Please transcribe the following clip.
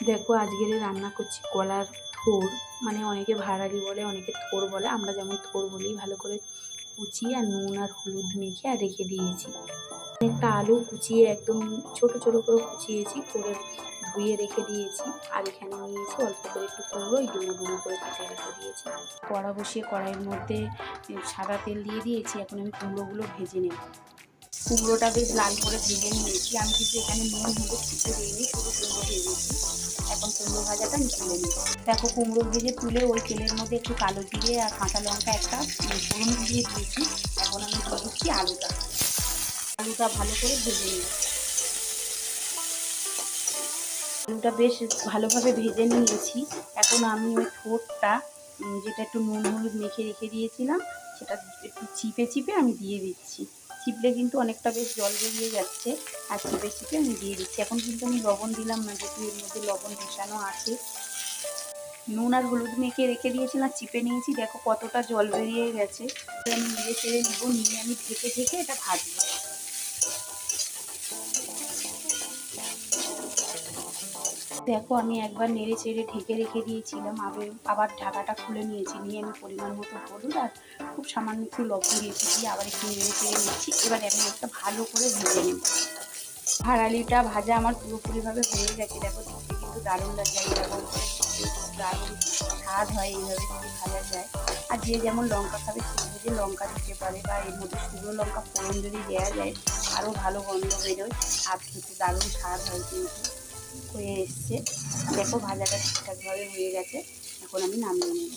দেখো আজকের রান্না করছি কলার থোড়, মানে অনেকে ভাড়ালি বলে, অনেকে থোড় বলে, আমরা যেমন থোড় বলি। ভালো করে কুচিয়ে আর নুন আর হলুদ মেখে আর রেখে দিয়েছি। একটা আলু কুচিয়ে একদম ছোট ছোট করে কুচিয়েছি, করে ধুয়ে রেখে দিয়েছি। আর এখানে নিয়েছি অল্প করে একটু কুমড়ো, এই ডুমো ডুমো করে কেটে রেখে দিয়েছি। কড়া বসিয়ে কড়াইয়ের মধ্যে সাদা তেল দিয়ে দিয়েছি। এখন আমি কুমড়োগুলো ভেজে নেব। কুমড়োটা বেশ লাল করে ভেজে নিয়েছি। আমি কিন্তু এখানে নুন হলুদ কিছু দিইনি, শুধু কুমড়ো ভেজেছি। এখন কুমড়ো ভাজাটা আমি তুলে নিই। দেখো কুমড়ো ভেজে তুলে ওই তেলের মধ্যে একটু কালো জিরে আর কাঁচা লঙ্কা একটা ফোড়ন দিয়ে দিয়েছি। এখন আমি দিয়ে দিচ্ছি আলুটা ভালো করে ভেজে নিই। আলুটা বেশ ভালোভাবে ভেজে নিয়েছি। এখন আমি ওই থোড়টা যেটা একটু নুন হলুদ মেখে রেখে দিয়েছিলাম, সেটা একটু চিপে চিপে আমি দিয়ে দিচ্ছি। চিপলে কিন্তু অনেকটা বেশ জল বেরিয়ে যাচ্ছে, আর চিপে চিপে আমি দিয়ে দিচ্ছি। এখন কিন্তু আমি লবণ দিলাম না, যেহেতু এর মধ্যে লবণ মেশানো আছে। নুন আর হলুদ মেখে রেখে দিয়েছিলাম, চিপে নিয়েছি। দেখো কতটা জল বেরিয়ে গেছে। আমি নেড়ে চেড়ে নেবো, নিয়ে আমি ঢেকে ঢেকে এটা ভাজবো। দেখো আমি একবার নেড়ে চেড়ে ঢেকে রেখে দিয়েছিলাম, আবার ঢাকাটা খুলে নিয়েছি। নিয়ে আমি পরিমাণ মতো হলুদ আর খুব সামান্য একটু লবণ দিয়েছি, দিয়ে আবার একটু নেড়ে চেড়ে নিচ্ছি। এবার আমি একটা ভালো করে ভেজে নেব। ভাড়ালিটা ভাজা আমার পুরোপুরিভাবে হয়ে গেছে। দেখো দেখতে কিন্তু দারুণ লাগে, এরকম করে দারুণ স্বাদ হয় এইভাবে যদি ভাজা যায়। আর যে যেমন লঙ্কা খাবে সে বুঝে লঙ্কা দিতে পারে, বা এর মধ্যে শুকনো লঙ্কা ফোড়ন যদি দেওয়া যায় আরও ভালো গন্ধ বেরোয়, স্বাদ খেতে দারুণ স্বাদ হয়। কিন্তু হয়ে এসছে, দেখো ভাজাটা ঠিকঠাকভাবে হয়ে গেছে। এখন আমি নামিয়ে নেব।